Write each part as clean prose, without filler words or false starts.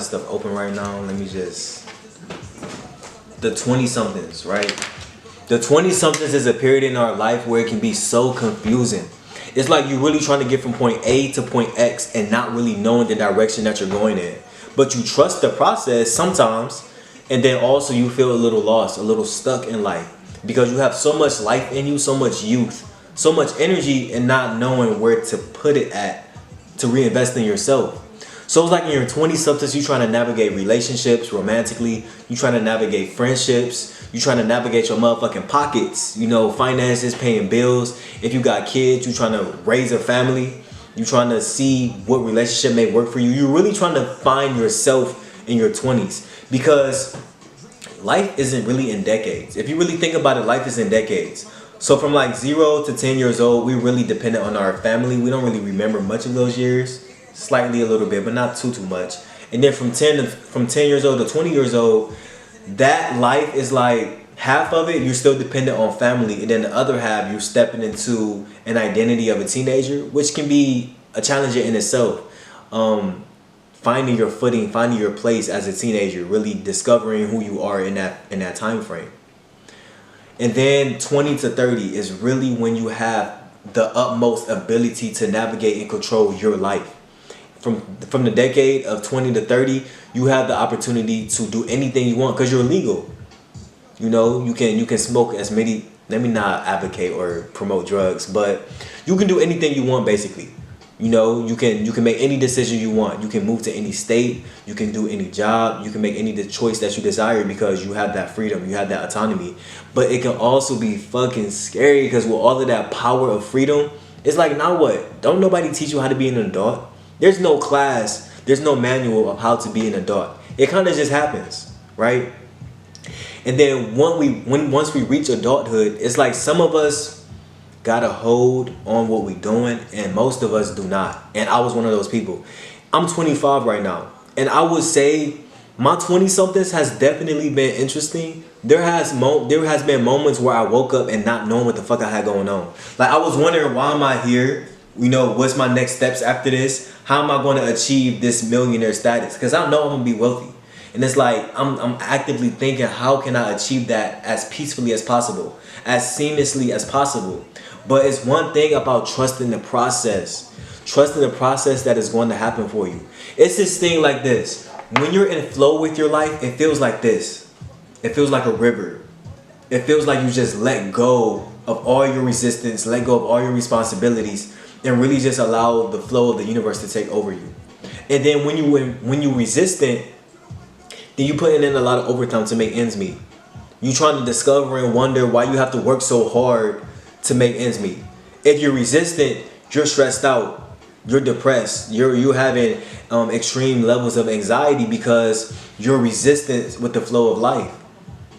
stuff open right now. Let me just the 20 somethings, right? The 20 somethings is a period in our life where it can be so confusing. It's like you're really trying to get from point A to point X and not really knowing the direction that you're going in. But you trust the process sometimes, and then also you feel a little lost, a little stuck in life because you have so much life in you, so much youth, so much energy, and not knowing where to put it at to reinvest in yourself. So it's like in your 20 somethings, you trying to navigate relationships romantically, you trying to navigate friendships, you trying to navigate your motherfucking pockets, finances, paying bills. If you got kids, you trying to raise a family, you trying to see what relationship may work for you. You're really trying to find yourself in your 20s because life isn't really in decades. If you really think about it, life is in decades. So from like 0 to 10 years old, we're really dependent on our family. We don't really remember much of those years. Slightly a little bit, but not too much. And then from 10 years old to 20 years old, that life is like half of it you're still dependent on family, and then the other half you're stepping into an identity of a teenager, which can be a challenge in itself. Finding your footing, finding your place as a teenager, really discovering who you are in that time frame. And then 20 to 30 is really when you have the utmost ability to navigate and control your life. From the decade of 20 to 30, you have the opportunity to do anything you want because you're legal. You can smoke as many. Let me not advocate or promote drugs, but you can do anything you want basically. You can make any decision you want. You can move to any state. You can do any job. You can make any choice that you desire because you have that freedom. You have that autonomy. But it can also be fucking scary because with all of that power of freedom, it's like, now what? Don't nobody teach you how to be an adult? There's no class, there's no manual of how to be an adult. It kind of just happens, right? And then once we reach adulthood, it's like some of us got a hold on what we're doing and most of us do not. And I was one of those people. I'm 25 right now. And I would say my 20 somethings has definitely been interesting. There has been moments where I woke up and not knowing what the fuck I had going on. Like I was wondering, why am I here? What's my next steps after this? How am I going to achieve this millionaire status? Because I know I'm going to be wealthy. And it's like, I'm actively thinking, how can I achieve that as peacefully as possible? As seamlessly as possible? But it's one thing about trusting the process. Trusting the process that is going to happen for you. It's this thing like this. When you're in flow with your life, it feels like this. It feels like a river. It feels like you just let go of all your resistance, let go of all your responsibilities, and really just allow the flow of the universe to take over you. And then when you resistant, then you putting in a lot of overtime to make ends meet. You trying to discover and wonder why you have to work so hard to make ends meet. If you're resistant, you're stressed out, you're depressed, you're having extreme levels of anxiety because you're resistant with the flow of life.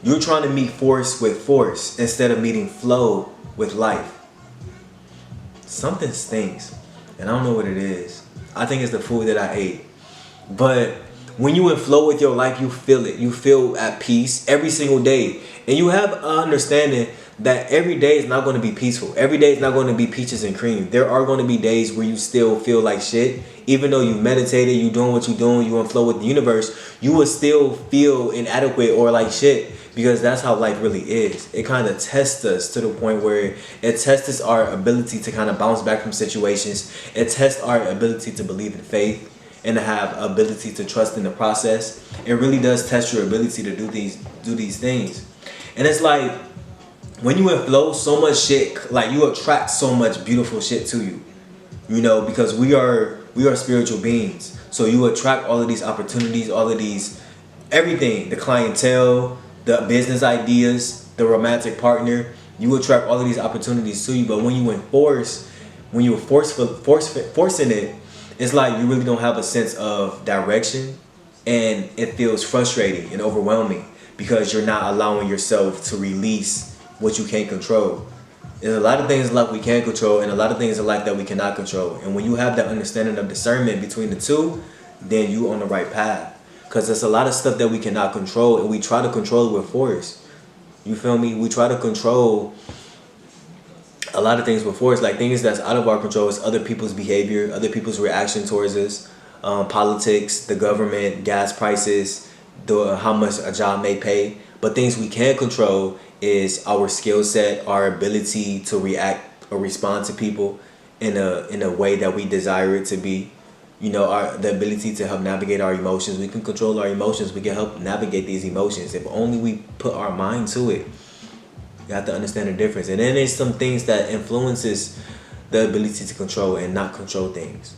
You're trying to meet force with force instead of meeting flow with life. Something stinks, and I don't know what it is. I think it's the food that I ate. But when you in flow with your life, you feel it. You feel at peace every single day. And you have an understanding that every day is not going to be peaceful. Every day is not going to be peaches and cream. There are going to be days where you still feel like shit. Even though you meditated, you doing what you're doing, you in flow with the universe, you will still feel inadequate or like shit. Because that's how life really is. It kind of tests us to the point where it tests our ability to kind of bounce back from situations. It tests our ability to believe in faith and to have ability to trust in the process. It really does test your ability to do these things. And it's like when you in flow, so much shit, like you attract so much beautiful shit to you. Because we are spiritual beings. So you attract all of these opportunities, all of these everything, the clientele, the business ideas, the romantic partner. You attract all of these opportunities to you. But when you you're forcing it, it's like you really don't have a sense of direction, and it feels frustrating and overwhelming because you're not allowing yourself to release what you can't control. There's a lot of things in life we can control and a lot of things in life that we cannot control. And when you have that understanding of discernment between the two, then you on the right path. Because there's a lot of stuff that we cannot control, and we try to control it with force. You feel me? We try to control a lot of things with force, like things that's out of our control is other people's behavior, other people's reaction towards us, politics, the government, gas prices, how much a job may pay. But things we can control is our skill set, our ability to react or respond to people in a way that we desire it to be. You know, the ability to help navigate our emotions. We can control our emotions. We can help navigate these emotions if only we put our mind to it. You have to understand the difference. And then there's some things that influences the ability to control and not control things.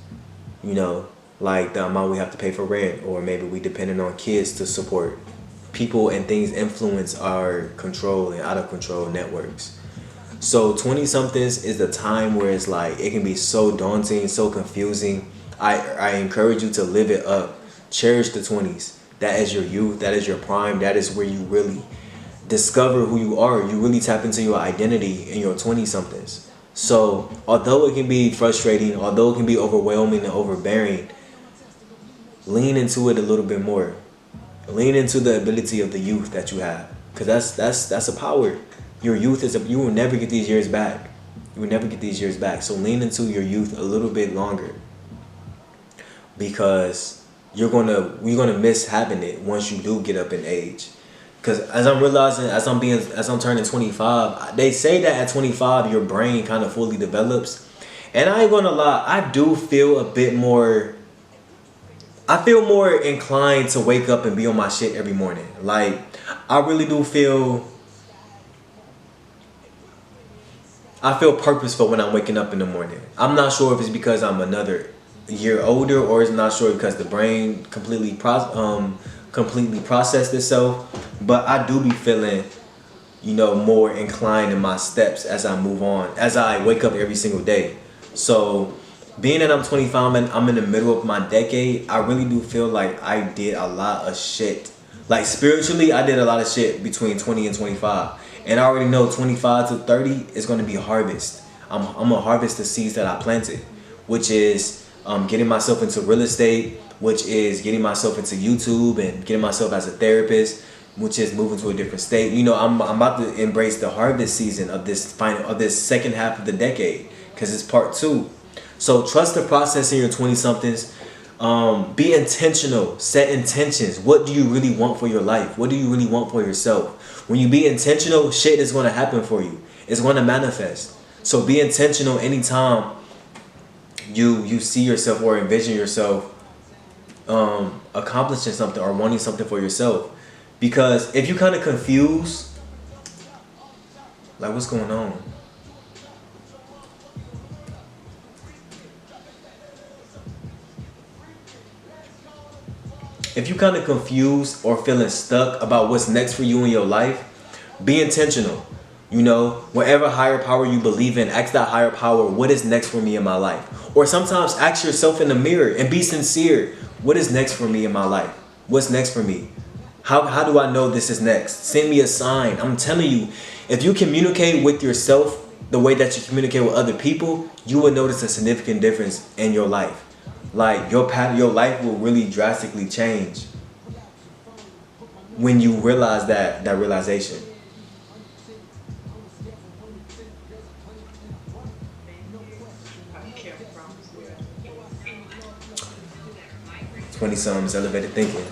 You know, like the amount we have to pay for rent, or maybe we depending on kids to support. People and things influence our control and out of control networks. So 20 somethings is the time where it's like it can be so daunting, so confusing. I encourage you to live it up. Cherish the 20s. That is your youth. That is your prime. That is where you really discover who you are. You really tap into your identity in your 20 somethings. So although it can be frustrating, although it can be overwhelming and overbearing, lean into it a little bit more. Lean into the ability of the youth that you have, because that's a power. Your youth you will never get these years back. You will never get these years back. So lean into your youth a little bit longer, because you're gonna miss having it once you do get up in age. Because as I'm realizing, as I'm turning 25, they say that at 25 your brain kind of fully develops, and I ain't gonna lie, I do feel a bit more. I feel more inclined to wake up and be on my shit every morning. Like, I really do feel purposeful when I'm waking up in the morning. I'm not sure if it's because I'm another year older, or it's not sure because the brain completely processed itself. But I do be feeling, you know, more inclined in my steps as I move on, as I wake up every single day. So being that I'm 25 and I'm in the middle of my decade, I really do feel like I did a lot of shit. Like spiritually, I did a lot of shit between 20 and 25. And I already know 25 to 30 is going to be harvest. I'm going to harvest the seeds that I planted, which is getting myself into real estate, which is getting myself into YouTube and getting myself as a therapist, which is moving to a different state. You know, I'm about to embrace the harvest season of this second half of the decade, because it's part 2. So trust the process in your 20 somethings. Be intentional. Set intentions. What do you really want for your life? What do you really want for yourself? When you be intentional, shit is going to happen for you. It's going to manifest. So be intentional anytime you see yourself or envision yourself accomplishing something or wanting something for yourself. Because if you kind of confused, like, what's going on? If you kind of confused or feeling stuck about what's next for you in your life, be intentional. You know, whatever higher power you believe in, ask that higher power, what is next for me in my life? Or sometimes ask yourself in the mirror and be sincere. What is next for me in my life? What's next for me? How do I know this is next? Send me a sign. I'm telling you, if you communicate with yourself the way that you communicate with other people, you will notice a significant difference in your life. Like, your life will really drastically change when you realize that realization. Twenty somethings elevated thinking.